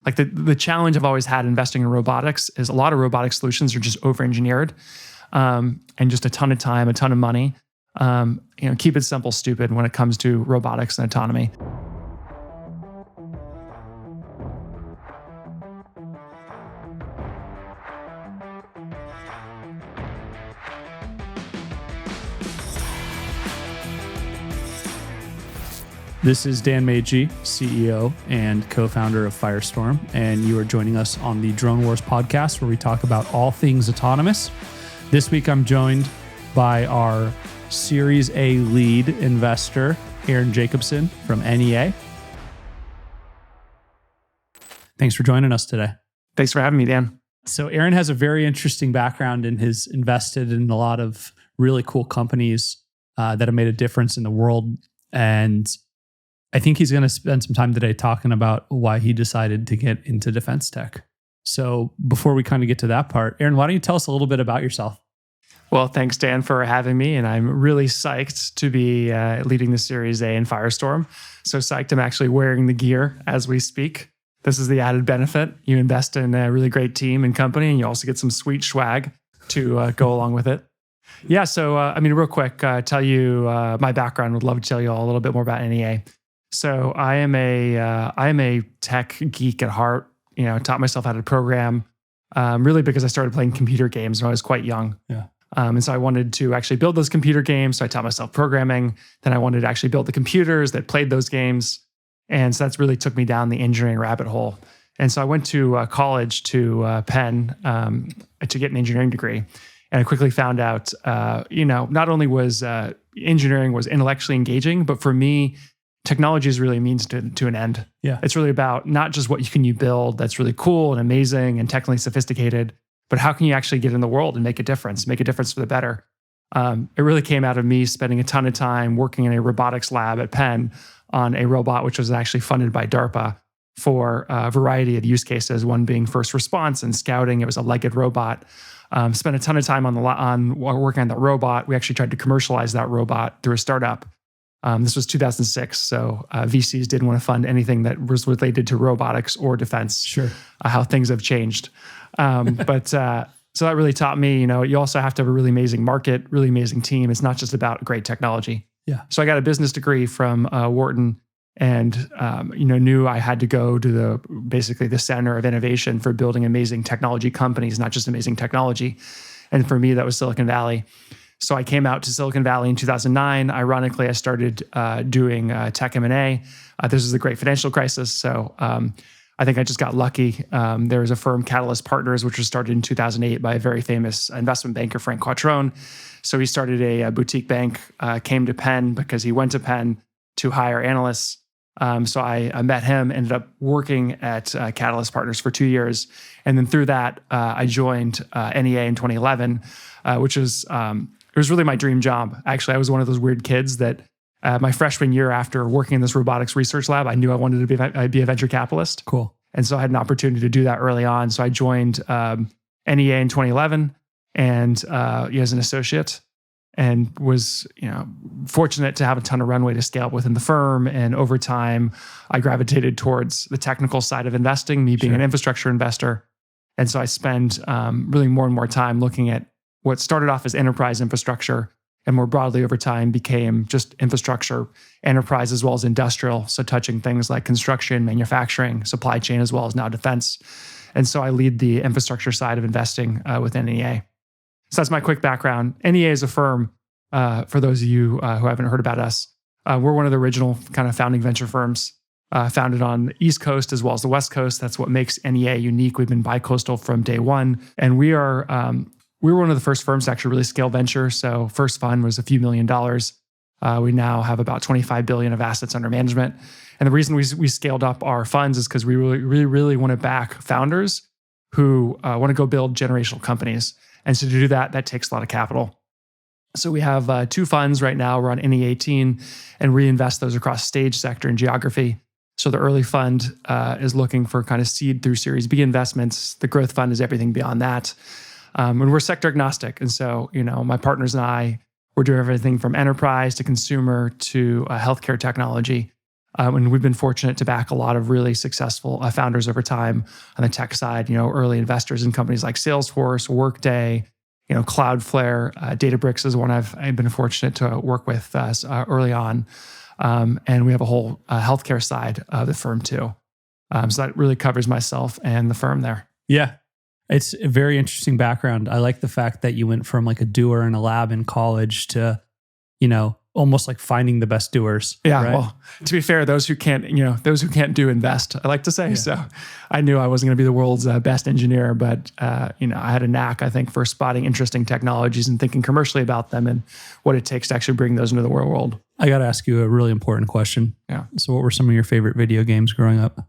the challenge I've always had investing in robotics is a lot of robotic solutions are just over-engineered, and just a ton of time, a ton of money. Keep it simple, stupid when it comes to robotics and autonomy. This is Dan Magy, CEO and co-founder of Firestorm, and you are joining us on the Drone Wars podcast, where we talk about all things autonomous. This week, I'm joined by our Series A lead investor, Aaron Jacobson from NEA. Thanks for joining us today. Thanks for having me, Dan. So Aaron has a very interesting background and has invested in a lot of really cool companies that have made a difference in the world. And I think he's going to spend some time today talking about why he decided to get into defense tech. So before we kind of get to that part, Aaron, why don't you tell us a little bit about yourself? Well, thanks, Dan, for having me. And I'm really psyched to be leading the Series A in Firestorm. So psyched I'm actually wearing the gear as we speak. This is the added benefit. You invest in a really great team and company, and you also get some sweet swag to go along with it. Yeah, so real quick, tell you my background. Would love to tell you all a little bit more about NEA. So I am a tech geek at heart. Taught myself how to program, really because I started playing computer games when I was quite young. Yeah. And so I wanted to actually build those computer games. So I taught myself programming. Then I wanted to actually build the computers that played those games. And so that's really took me down the engineering rabbit hole. And so I went to college to Penn to get an engineering degree. And I quickly found out, not only was engineering was intellectually engaging, but for me, technology is really a means to an end. Yeah. It's really about not just what can you build that's really cool and amazing and technically sophisticated, but how can you actually get in the world and make a difference for the better. It really came out of me spending a ton of time working in a robotics lab at Penn on a robot, which was actually funded by DARPA for a variety of use cases, one being first response and scouting. It was a legged robot. Spent a ton of time on working on that robot. We actually tried to commercialize that robot through a startup. This was 2006, so VCs didn't want to fund anything that was related to robotics or defense. Sure. How things have changed. So that really taught me, you also have to have a really amazing market, really amazing team. It's not just about great technology. Yeah. So I got a business degree from Wharton and, knew I had to go to basically the center of innovation for building amazing technology companies, not just amazing technology. And for me, that was Silicon Valley. So I came out to Silicon Valley in 2009. Ironically, I started doing tech M&A. This was the great financial crisis. So I think I just got lucky. There was a firm, Catalyst Partners, which was started in 2008 by a very famous investment banker, Frank Quattrone. So he started a boutique bank, came to Penn because he went to Penn to hire analysts. So I met him, ended up working at Catalyst Partners for 2 years. And then through that, I joined NEA in 2011, which was... it was really my dream job. Actually, I was one of those weird kids that my freshman year after working in this robotics research lab, I knew I wanted to be a venture capitalist. Cool. And so I had an opportunity to do that early on. So I joined NEA in 2011 and as an associate, and was fortunate to have a ton of runway to scale up within the firm. And over time, I gravitated towards the technical side of investing, me being an infrastructure investor. And so I spend really more and more time looking at what started off as enterprise infrastructure and more broadly over time became just infrastructure, enterprise as well as industrial. So touching things like construction, manufacturing, supply chain, as well as now defense. And so I lead the infrastructure side of investing within NEA. So that's my quick background. NEA is a firm, for those of you who haven't heard about us, we're one of the original kind of founding venture firms, founded on the East Coast as well as the West Coast. That's what makes NEA unique. We've been bi-coastal from day one. And we were one of the first firms to actually really scale venture. So first fund was a few $1 million. We now have about 25 billion of assets under management. And the reason we scaled up our funds is because we really want to back founders who want to go build generational companies. And so to do that, that takes a lot of capital. So we have 2 funds right now. We're on NE18 and reinvest those across stage, sector, and geography. So the early fund is looking for kind of seed through Series B investments. The growth fund is everything beyond that. And we're sector agnostic. And so, my partners and I, we're doing everything from enterprise to consumer to healthcare technology. And we've been fortunate to back a lot of really successful founders over time on the tech side, early investors in companies like Salesforce, Workday, Cloudflare, Databricks is one I've been fortunate to work with early on. And we have a whole healthcare side of the firm too. So that really covers myself and the firm there. Yeah. It's a very interesting background. I like the fact that you went from like a doer in a lab in college to, almost like finding the best doers. Yeah. Right? Well, to be fair, those who can't do invest, I like to say. Yeah. So I knew I wasn't going to be the world's best engineer, but I had a knack, I think, for spotting interesting technologies and thinking commercially about them and what it takes to actually bring those into the real world. I got to ask you a really important question. Yeah. So what were some of your favorite video games growing up?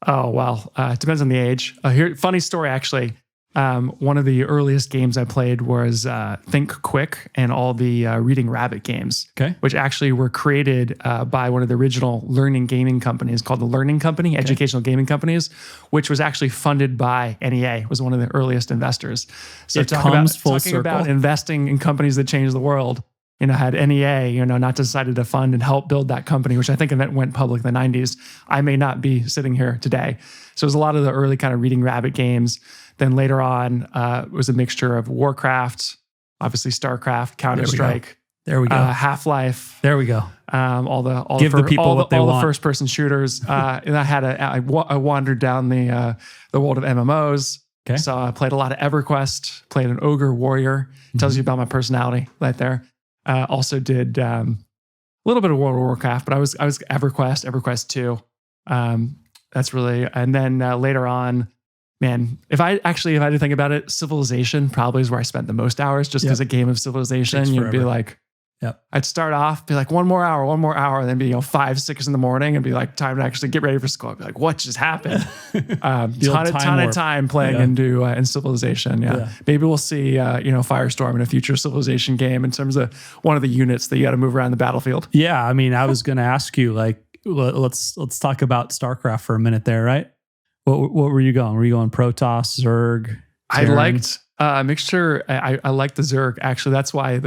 Oh, well, it depends on the age. Funny story, actually. One of the earliest games I played was Think Quick and all the Reading Rabbit games, which actually were created by one of the original learning gaming companies called the Learning Company, educational gaming companies, which was actually funded by NEA, was one of the earliest investors. So talking about investing in companies that change the world. Had NEA, not decided to fund and help build that company, which I think went public in the 90s, I may not be sitting here today. So it was a lot of the early kind of Reading Rabbit games. Then later on, it was a mixture of Warcraft, obviously StarCraft, Counter-Strike. There we go. Half-Life. There we go. All the first-person shooters. And I wandered down the world of MMOs. Okay. So I played a lot of EverQuest, played an Ogre Warrior. Tells you about my personality right there. Also did a little bit of World of Warcraft, but I was EverQuest 2. That's really, and then later on, man, if I had to think about it, Civilization probably is where I spent the most hours, just because a game of Civilization, you'd be like, I'd start off, be like one more hour, and then be 5, 6 in the morning, and be like time to actually get ready for school. I'd be like, what just happened? ton of time playing in Civilization. Yeah. Maybe we'll see Firestorm in a future Civilization game in terms of one of the units that you got to move around the battlefield. Yeah, I mean, I was going to ask you, like, let's talk about StarCraft for a minute there, right? What were you going? Were you going Protoss, Zerg? Terran? I liked a mixture. I liked the Zerg. Actually, that's why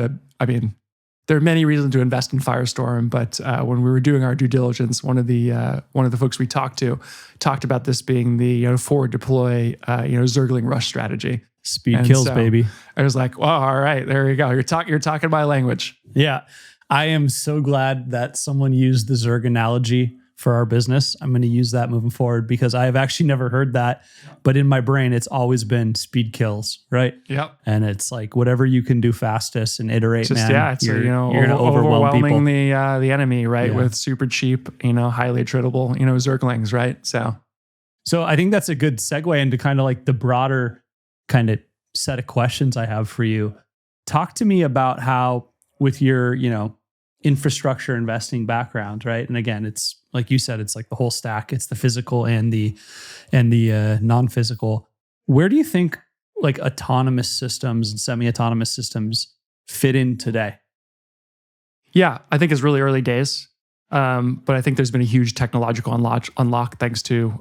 there are many reasons to invest in Firestorm, but when we were doing our due diligence, one of the folks we talked about this being the forward deploy Zergling rush strategy. Speed kills, baby. I was like, well, all right, there you go. You're talking my language. Yeah, I am so glad that someone used the Zerg analogy for our business. I'm going to use that moving forward because I have actually never heard that, but in my brain, it's always been speed kills, right? Yep. And it's like whatever you can do fastest and iterate, just, man. Yeah, it's you're going to overwhelming the enemy, right? With super cheap, highly attritable, Zerglings, right? So I think that's a good segue into kind of like the broader kind of set of questions I have for you. Talk to me about how with your, infrastructure investing background, right? And again, it's like you said, it's like the whole stack. It's the physical and the non-physical. Where do you think like autonomous systems and semi-autonomous systems fit in today? Yeah, I think it's really early days. But I think there's been a huge technological unlock thanks to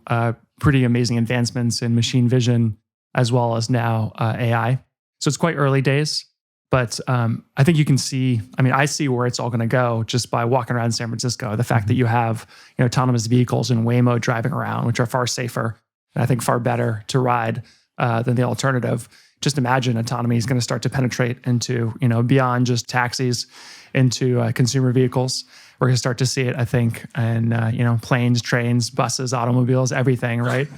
pretty amazing advancements in machine vision as well as now AI. So it's quite early days. But I think you can see, I see where it's all going to go just by walking around San Francisco. The fact that you have autonomous vehicles and Waymo driving around, which are far safer and I think far better to ride than the alternative. Just imagine autonomy is going to start to penetrate into, beyond just taxis, into consumer vehicles. We're going to start to see it, I think, in planes, trains, buses, automobiles, everything, right?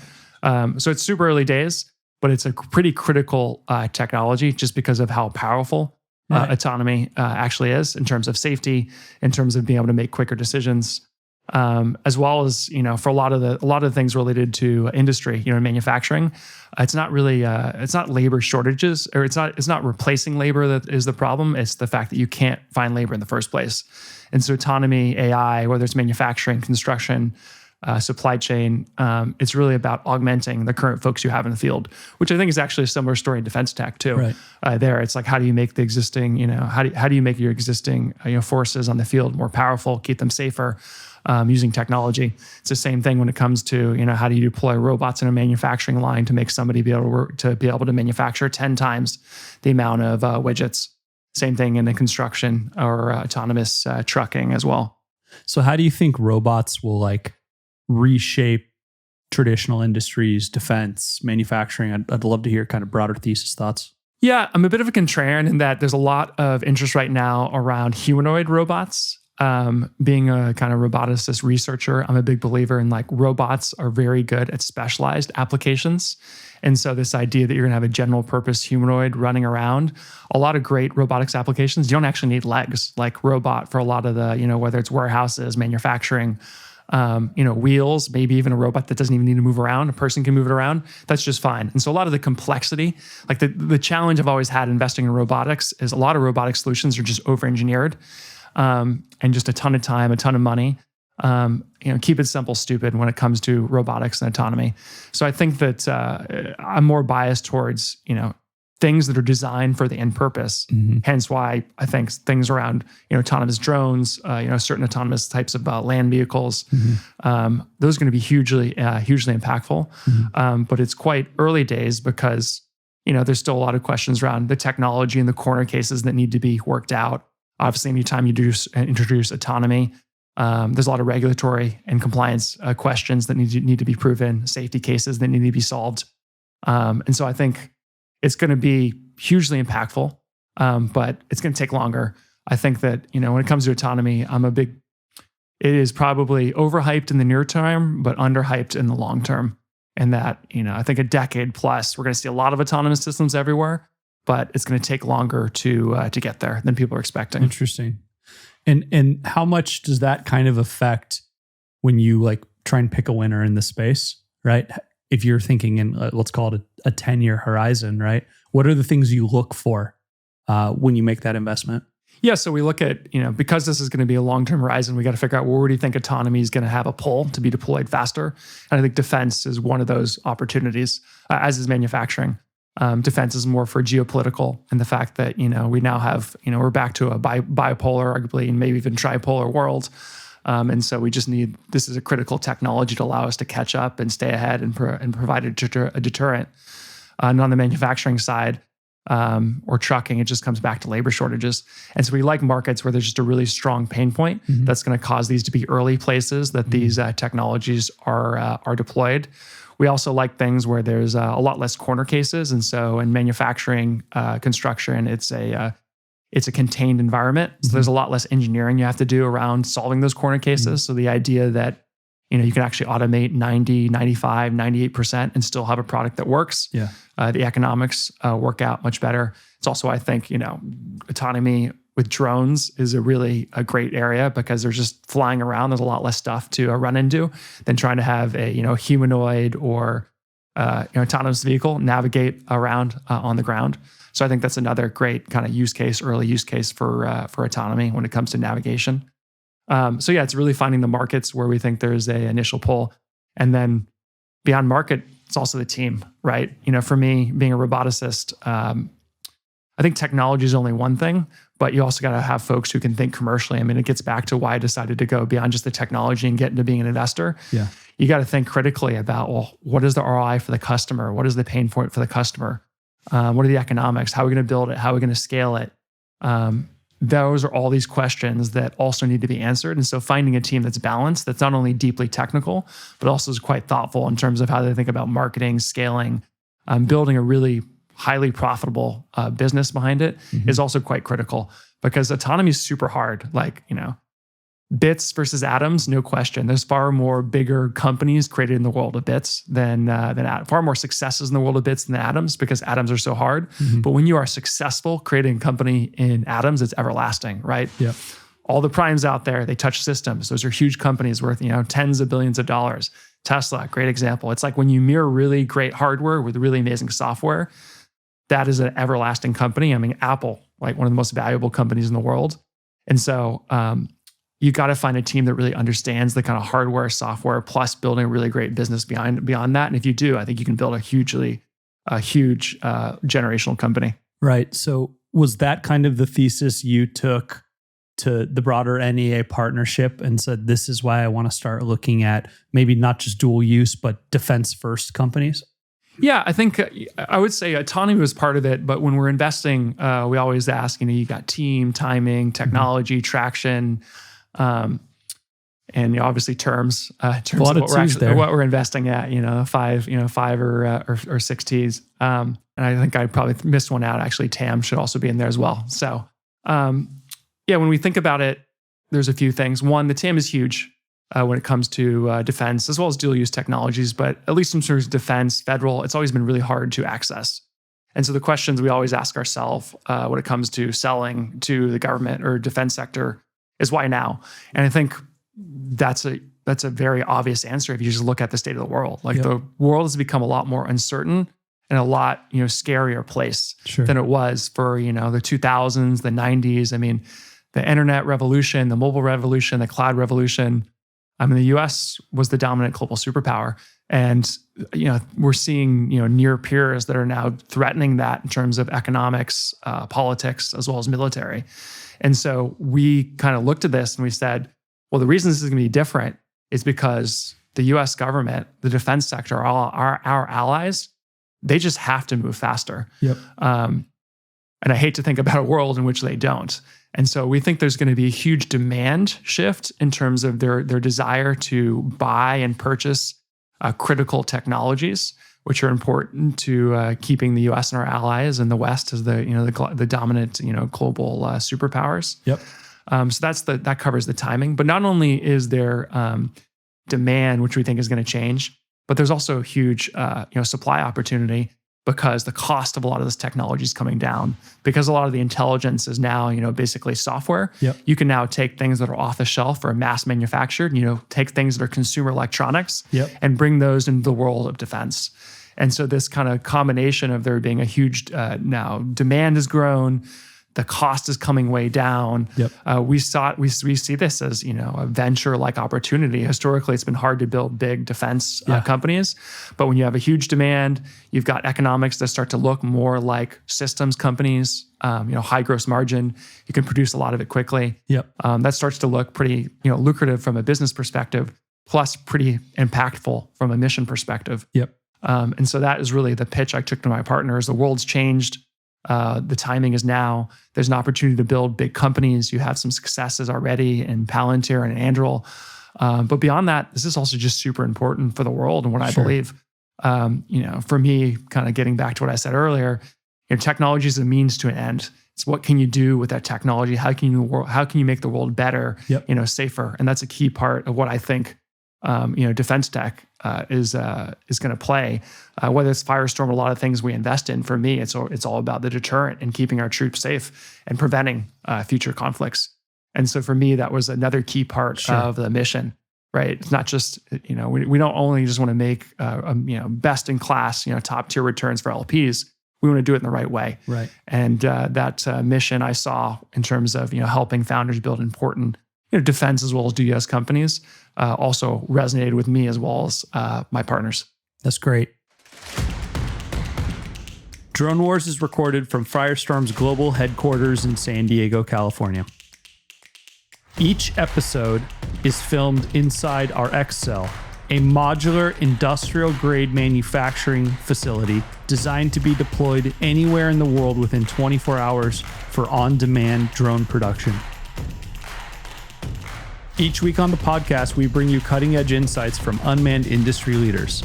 So it's super early days. But it's a pretty critical technology just because of how powerful autonomy actually is in terms of safety, in terms of being able to make quicker decisions, as well as for a lot of the things related to industry, manufacturing. It's not really it's not labor shortages, or it's not replacing labor that is the problem. It's the fact that you can't find labor in the first place. And so autonomy, AI, whether it's manufacturing, construction, supply chain, it's really about augmenting the current folks you have in the field, which I think is actually a similar story in defense tech too. Right. There, it's like, how do you make the existing, how do you make your existing forces on the field more powerful, keep them safer, using technology. It's the same thing when it comes to how do you deploy robots in a manufacturing line to make somebody be able to manufacture 10 times the amount of widgets. Same thing in the construction or autonomous trucking as well. So how do you think robots will like reshape traditional industries, defense, manufacturing? I'd love to hear kind of broader thesis thoughts. Yeah, I'm a bit of a contrarian in that there's a lot of interest right now around humanoid robots. Being a kind of roboticist researcher, I'm a big believer in like robots are very good at specialized applications. And so this idea that you're gonna have a general purpose humanoid running around, a lot of great robotics applications, you don't actually need legs, like robot for a lot of the, whether it's warehouses, manufacturing, wheels, maybe even a robot that doesn't even need to move around. A person can move it around. That's just fine. And so a lot of the complexity, like the challenge I've always had investing in robotics is a lot of robotic solutions are just over-engineered, and just a ton of time, a ton of money. Keep it simple, stupid when it comes to robotics and autonomy. So I think that I'm more biased towards, things that are designed for the end purpose. Mm-hmm. Hence why I think things around, autonomous drones, certain autonomous types of land vehicles, those are going to be hugely impactful. Mm-hmm. But it's quite early days because, there's still a lot of questions around the technology and the corner cases that need to be worked out. Obviously, anytime you introduce autonomy, there's a lot of regulatory and compliance questions that need to be proven, safety cases that need to be solved. And so I think it's going to be hugely impactful, but it's going to take longer. I think that, when it comes to autonomy, it is probably overhyped in the near term, but underhyped in the long term. And that, I think a decade plus, we're going to see a lot of autonomous systems everywhere, but it's going to take longer to get there than people are expecting. Interesting. And how much does that kind of affect when you like try and pick a winner in the space, right? If you're thinking in, let's call it a 10-year horizon, right? What are the things you look for when you make that investment? Yeah, so we look at, because this is going to be a long-term horizon, we got to figure out where do you think autonomy is going to have a pull to be deployed faster? And I think defense is one of those opportunities, as is manufacturing. Defense is more for geopolitical and the fact that, we now have, we're back to a bipolar, arguably, and maybe even tripolar world. And so we just this is a critical technology to allow us to catch up and stay ahead and provide a deterrent. And on the manufacturing side, or trucking, it just comes back to labor shortages. And so we like markets where there's just a really strong pain point that's going to cause these to be early places that these technologies are deployed. We also like things where there's a lot less corner cases. And so in manufacturing, construction, it's a contained environment. So there's a lot less engineering you have to do around solving those corner cases. So the idea that, you can actually automate 90, 95, 98% and still have a product that works. Yeah. The economics work out much better. It's also, I think, autonomy with drones is a great area because they're just flying around. There's a lot less stuff to run into than trying to have a humanoid or autonomous vehicle navigate around on the ground. So I think that's another great kind of early use case for autonomy when it comes to navigation. So yeah, it's really finding the markets where we think there's a initial pull, and then beyond market, it's also the team, right? For me, being a roboticist, I think technology is only one thing, but you also got to have folks who can think commercially. I mean, it gets back to why I decided to go beyond just the technology and get into being an investor. Yeah. You got to think critically about, well, what is the ROI for the customer? What is the pain point for the customer? What are the economics? How are we going to build it? How are we going to scale it? Those are all these questions that also need to be answered. And so finding a team that's balanced, that's not only deeply technical, but also is quite thoughtful in terms of how they think about marketing, scaling, building a really highly profitable business behind it is also quite critical, because autonomy is super hard. Like, bits versus atoms, no question. There's far more bigger companies created in the world of bits than far more successes in the world of bits than atoms, because atoms are so hard. But when you are successful creating a company in atoms, it's everlasting, right? Yeah. All the primes out there, they touch systems. Those are huge companies worth, tens of billions of dollars. Tesla, great example. It's like when you mirror really great hardware with really amazing software, that is an everlasting company. I mean, Apple, like one of the most valuable companies in the world. And so you got to find a team that really understands the kind of hardware, software, plus building a really great business beyond that. And if you do, I think you can build a huge generational company. Right. So was that kind of the thesis you took to the broader NEA partnership and said, this is why I want to start looking at maybe not just dual use, but defense first companies? Yeah, I think I would say autonomy was part of it. But when we're investing, we always ask, you got team, timing, technology, traction. and obviously terms A lot of twos there. what we're investing at, five or six T's. And I think I probably missed one out. Actually, TAM should also be in there as well. So when we think about it, there's a few things. One, the TAM is huge when it comes to defense, as well as dual use technologies, but at least in terms of defense, federal, it's always been really hard to access. And so the questions we always ask ourselves when it comes to selling to the government or defense sector is why now? And I think that's a very obvious answer if you just look at the state of the world. Like the world has become a lot more uncertain and a lot scarier place than it was for the 2000s, the 90s. I mean, the internet revolution, the mobile revolution, the cloud revolution. I mean, the U.S. was the dominant global superpower. And, we're seeing, near peers that are now threatening that in terms of economics, politics, as well as military. And so we kind of looked at this and we said, well, the reason this is going to be different is because the U.S. government, the defense sector, our allies, they just have to move faster. Yep. And I hate to think about a world in which they don't. And so we think there's going to be a huge demand shift in terms of their desire to buy and purchase critical technologies, which are important to keeping the U.S. and our allies in the West as the dominant global superpowers. Yep. So that covers the timing. But not only is there demand, which we think is going to change, but there's also a huge supply opportunity because the cost of a lot of this technology is coming down. Because a lot of the intelligence is now basically software. Yep. You can now take things that are off the shelf or mass manufactured, take things that are consumer electronics and bring those into the world of defense. And so this kind of combination of there being a huge now demand has grown, the cost is coming way down. Yep. We see this as a venture-like opportunity. Historically, it's been hard to build big defense companies, but when you have a huge demand, you've got economics that start to look more like systems companies. High gross margin, you can produce a lot of it quickly. Yep. That starts to look pretty lucrative from a business perspective, plus pretty impactful from a mission perspective. Yep. And so that is really the pitch I took to my partners. The world's changed. The timing is now. There's an opportunity to build big companies. You have some successes already in Palantir and Anduril. But beyond that, this is also just super important for the world and what I believe. For me, kind of getting back to what I said earlier, technology is a means to an end. It's what can you do with that technology? How can you make the world better, safer? And that's a key part of what I think defense tech is going to play. Whether it's Firestorm, a lot of things we invest in. For me, it's all about the deterrent and keeping our troops safe and preventing future conflicts. And so for me, that was another key part of the mission. Right? It's not just we don't only just want to make best in class top tier returns for LPs. We want to do it in the right way. Right. And that mission I saw in terms of helping founders build important defense as well as US companies also resonated with me as well as my partners. That's great. Drone Wars is recorded from Firestorm's global headquarters in San Diego, California. Each episode is filmed inside our X-Cell, a modular industrial-grade manufacturing facility designed to be deployed anywhere in the world within 24 hours for on-demand drone production. Each week on the podcast, we bring you cutting-edge insights from unmanned industry leaders.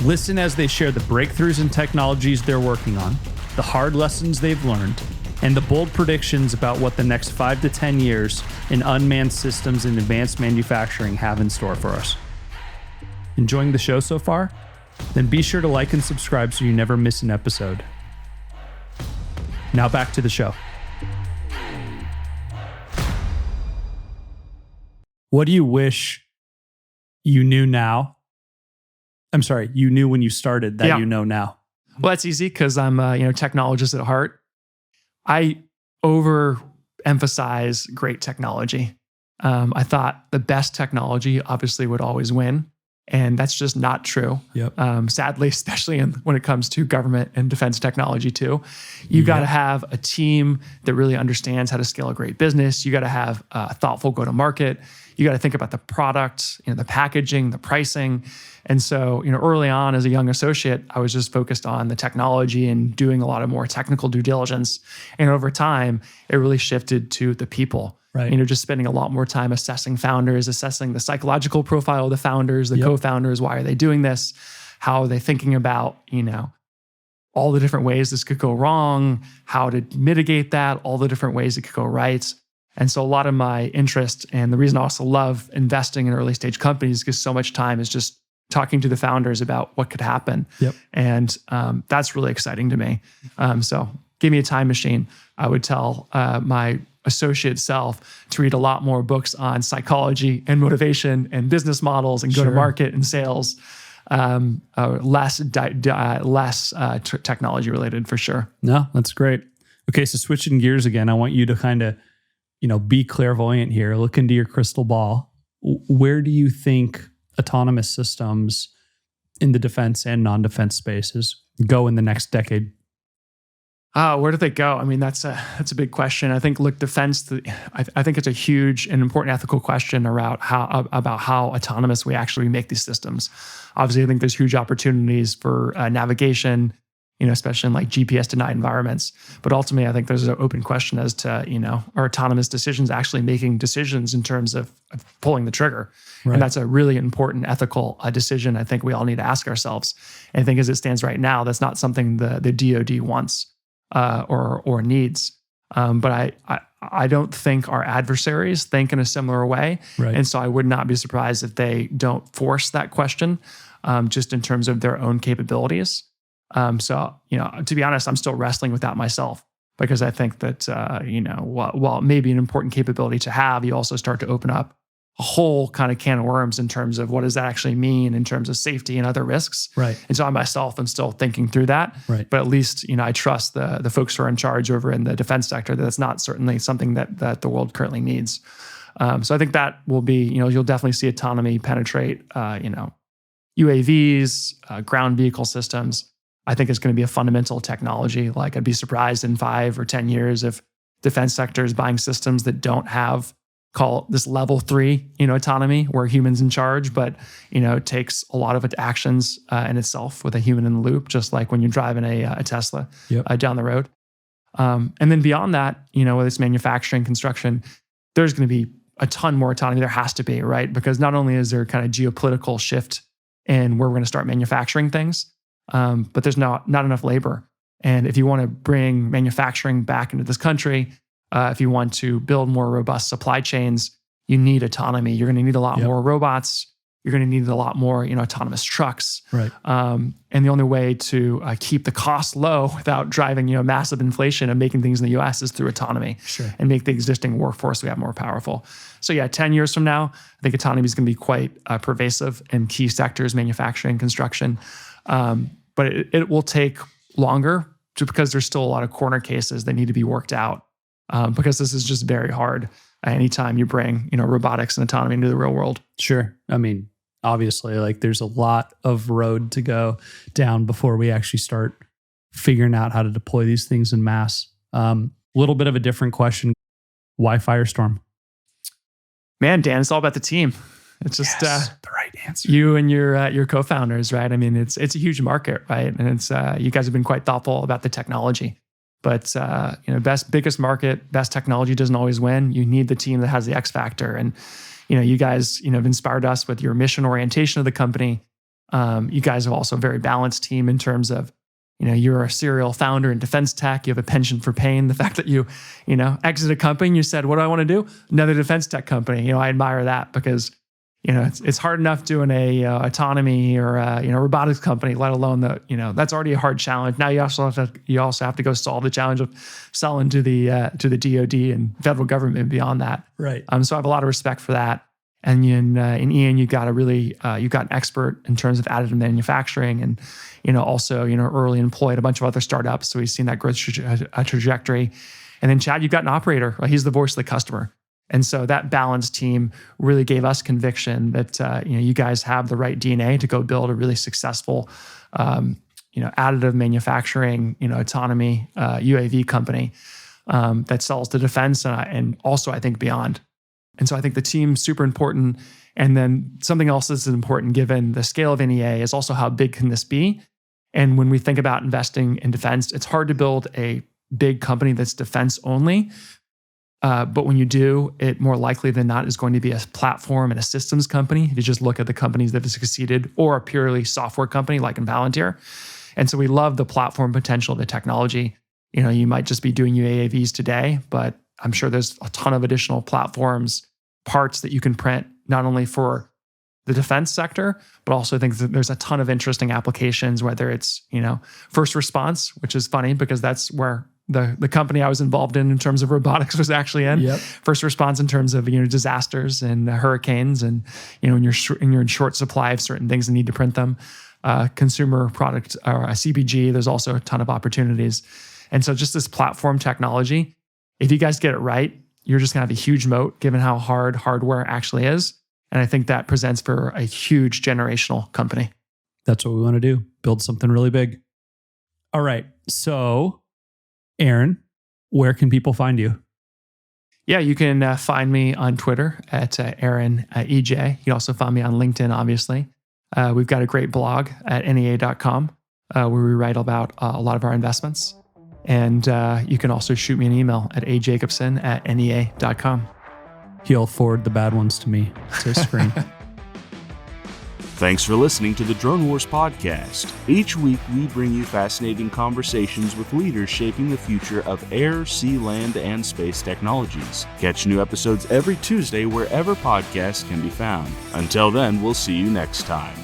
Listen as they share the breakthroughs and technologies they're working on, the hard lessons they've learned, and the bold predictions about what the next 5 to 10 years in unmanned systems and advanced manufacturing have in store for us. Enjoying the show so far? Then be sure to like and subscribe so you never miss an episode. Now back to the show. What do you wish you knew now? I'm sorry, you knew when you started that you know now. Well, that's easy because I'm a technologist at heart. I overemphasize great technology. I thought the best technology obviously would always win. And that's just not true. Yep. Sadly, especially when it comes to government and defense technology too. You got to have a team that really understands how to scale a great business. You got to have a thoughtful go-to-market. You got to think about the product, the packaging, the pricing. And so, early on as a young associate, I was just focused on the technology and doing a lot of more technical due diligence. And over time, it really shifted to the people. Right. Just spending a lot more time assessing founders, assessing the psychological profile of the founders, the co-founders. Why are they doing this? How are they thinking about, all the different ways this could go wrong, how to mitigate that, all the different ways it could go right. And so a lot of my interest, and the reason I also love investing in early stage companies, because so much time is just talking to the founders about what could happen. And that's really exciting to me. So give me a time machine. I would tell my associate self to read a lot more books on psychology and motivation and business models and go-to-market and sales. Less technology related for sure. No, that's great. Okay, so switching gears again, I want you to kind of, be clairvoyant here. Look into your crystal ball. Where do you think autonomous systems in the defense and non-defense spaces go in the next decade? Where do they go? I mean, that's a big question. I think, defense. I think it's a huge and important ethical question about how autonomous we actually make these systems. Obviously, I think there's huge opportunities for navigation, especially in like GPS denied environments. But ultimately, I think there's an open question as to, are autonomous decisions actually making decisions in terms of pulling the trigger? Right. And that's a really important ethical decision. I think we all need to ask ourselves. And I think as it stands right now, that's not something the DoD wants. Or needs. But I don't think our adversaries think in a similar way. Right. And so I would not be surprised if they don't force that question just in terms of their own capabilities. So, to be honest, I'm still wrestling with that myself because I think that, while it may be an important capability to have, you also start to open up a whole kind of can of worms in terms of what does that actually mean in terms of safety and other risks. Right. And so I myself am still thinking through that. Right. But at least, I trust the folks who are in charge over in the defense sector that it's not certainly something that the world currently needs. So I think that will be, you'll definitely see autonomy penetrate, UAVs, ground vehicle systems. I think it's going to be a fundamental technology. Like I'd be surprised in 5 or 10 years if defense sector is buying systems that don't have call this level 3, autonomy where humans in charge, but, it takes a lot of actions in itself with a human in the loop, just like when you're driving a Tesla down the road. And then beyond that, whether it's manufacturing, construction, there's going to be a ton more autonomy. There has to be, right? Because not only is there kind of geopolitical shift in where we're going to start manufacturing things, but there's not enough labor. And if you want to bring manufacturing back into this country, if you want to build more robust supply chains, you need autonomy. You're going to need a lot more robots. You're going to need a lot more, autonomous trucks. Right. And the only way to keep the cost low without driving, massive inflation and making things in the U.S. is through autonomy. Sure. And make the existing workforce we have more powerful. So 10 years from now, I think autonomy is going to be quite pervasive in key sectors, manufacturing, construction. But it will take longer just because there's still a lot of corner cases that need to be worked out. Because this is just very hard anytime you bring, robotics and autonomy into the real world. Sure. I mean, obviously, there's a lot of road to go down before we actually start figuring out how to deploy these things in mass. Little bit of a different question. Why Firestorm? Man, Dan, it's all about the team. It's just the right answer. You and your co-founders, right? I mean, it's a huge market, right? And it's you guys have been quite thoughtful about the technology. But biggest market, best technology doesn't always win. You need the team that has the X factor. And you guys have inspired us with your mission orientation of the company. You guys have also a very balanced team in terms of you're a serial founder in defense tech. You have a penchant for pain. The fact that you exit a company and you said, "What do I want to do?" Another defense tech company. I admire that because it's hard enough doing a autonomy or robotics company, let alone that's already a hard challenge. Now you also have to go solve the challenge of selling to the DoD and federal government and beyond that. Right. So I have a lot of respect for that. And in Ian, you got an expert in terms of additive manufacturing, and also early employed a bunch of other startups. So we've seen that growth trajectory. And then Chad, you've got an operator. Right? He's the voice of the customer. And so that balanced team really gave us conviction that you guys have the right DNA to go build a really successful, additive manufacturing, autonomy UAV company that sells to defense and also I think beyond. And so I think the team's super important. And then something else that's important given the scale of NEA is also how big can this be? And when we think about investing in defense, it's hard to build a big company that's defense only. But when you do, it more likely than not is going to be a platform and a systems company. If you just look at the companies that have succeeded, or a purely software company like in Palantir. And so we love the platform potential of the technology. You might just be doing UAVs today, but I'm sure there's a ton of additional platforms, parts that you can print, not only for the defense sector, but also I think that there's a ton of interesting applications, whether it's, first response, which is funny because that's where the company I was involved in terms of robotics was actually in. Yep. First response in terms of, disasters and hurricanes and, when you're in short supply of certain things and need to print them. Consumer product or a CPG, there's also a ton of opportunities. And so just this platform technology, if you guys get it right, you're just going to have a huge moat given how hard hardware actually is. And I think that presents for a huge generational company. That's what we want to do. Build something really big. All right. So, Aaron, where can people find you? Yeah, you can find me on Twitter at Aaron EJ. You can also find me on LinkedIn, obviously. We've got a great blog at NEA.com where we write about a lot of our investments. And you can also shoot me an email at ajacobson@NEA.com. He'll forward the bad ones to me to screen. Thanks for listening to the Drone Wars podcast. Each week, we bring you fascinating conversations with leaders shaping the future of air, sea, land, and space technologies. Catch new episodes every Tuesday wherever podcasts can be found. Until then, we'll see you next time.